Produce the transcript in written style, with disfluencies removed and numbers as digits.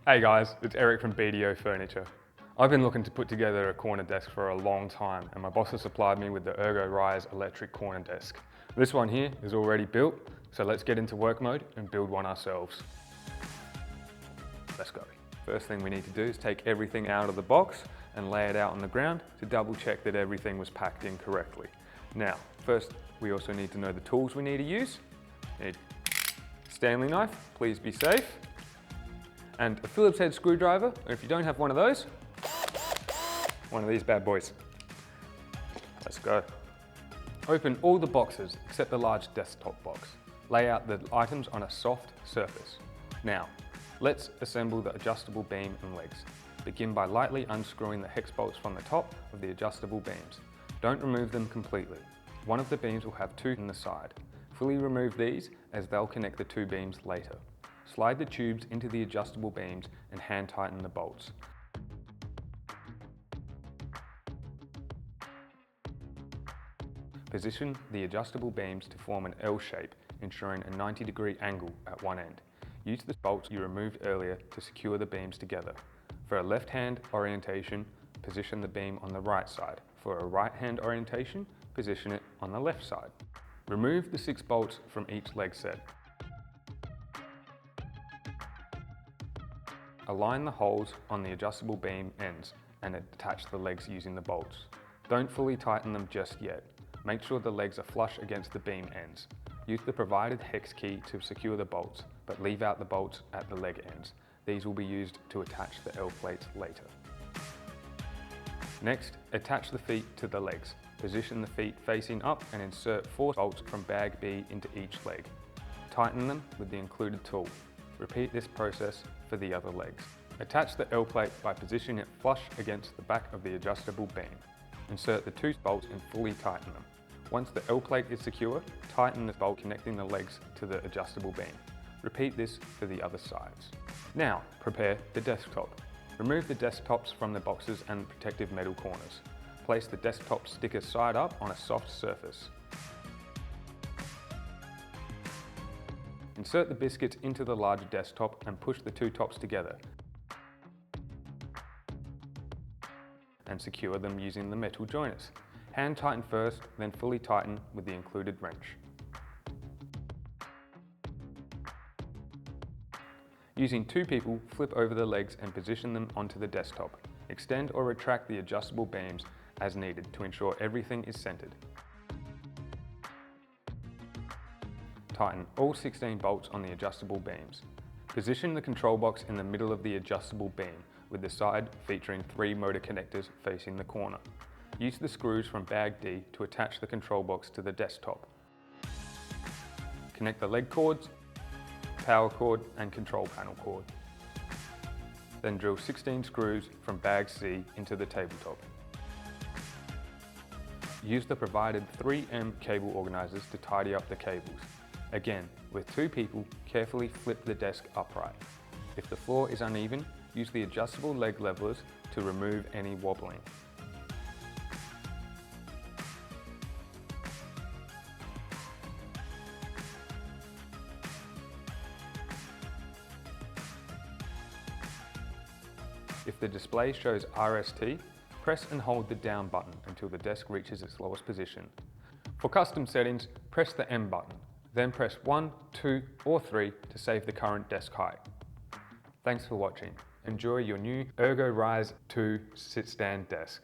Hey guys, it's Eric from BDO Furniture. I've been looking to put together a corner desk for a long time and my boss has supplied me with the Ergo-Rise electric corner desk. This one here is already built, so let's get into work mode and build one ourselves. Let's go. First thing we need to do is take everything out of the box and lay it out on the ground to double check that everything was packed in correctly. Now, first we also need to know the tools we need to use. We need a Stanley knife, please be safe. And a Phillips head screwdriver, or if you don't have one of those, one of these bad boys. Let's go. Open all the boxes except the large desktop box. Lay out the items on a soft surface. Now, let's assemble the adjustable beam and legs. Begin by lightly unscrewing the hex bolts from the top of the adjustable beams. Don't remove them completely. One of the beams will have two in the side. Fully remove these as they'll connect the two beams later. Slide the tubes into the adjustable beams and hand tighten the bolts. Position the adjustable beams to form an L shape, ensuring a 90-degree angle at one end. Use the bolts you removed earlier to secure the beams together. For a left-hand orientation, position the beam on the right side. For a right-hand orientation, position it on the left side. Remove the 6 bolts from each leg set. Align the holes on the adjustable beam ends and attach the legs using the bolts. Don't fully tighten them just yet. Make sure the legs are flush against the beam ends. Use the provided hex key to secure the bolts, but leave out the bolts at the leg ends. These will be used to attach the L plates later. Next, attach the feet to the legs. Position the feet facing up and insert 4 bolts from bag B into each leg. Tighten them with the included tool. Repeat this process for the other legs. Attach the L plate by positioning it flush against the back of the adjustable beam. Insert the 2 bolts and fully tighten them. Once the L plate is secure, tighten the bolt connecting the legs to the adjustable beam. Repeat this for the other sides. Now, prepare the desktop. Remove the desktops from the boxes and protective metal corners. Place the desktop sticker side up on a soft surface. Insert the biscuits into the larger desktop and push the 2 tops together. And secure them using the metal joiners. Hand tighten first, then fully tighten with the included wrench. Using 2 people, flip over the legs and position them onto the desktop. Extend or retract the adjustable beams as needed to ensure everything is centered. Tighten all 16 bolts on the adjustable beams. Position the control box in the middle of the adjustable beam, with the side featuring 3 motor connectors facing the corner. Use the screws from bag D to attach the control box to the desktop. Connect the leg cords, power cord and control panel cord. Then drill 16 screws from bag C into the tabletop. Use the provided 3M cable organizers to tidy up the cables. Again, with 2 people, carefully flip the desk upright. If the floor is uneven, use the adjustable leg levelers to remove any wobbling. If the display shows RST, press and hold the down button until the desk reaches its lowest position. For custom settings, press the M button. Then press 1, 2 or 3 to save the current desk height. Thanks for watching. Enjoy your new Ergo-Rise 2 sit-stand desk.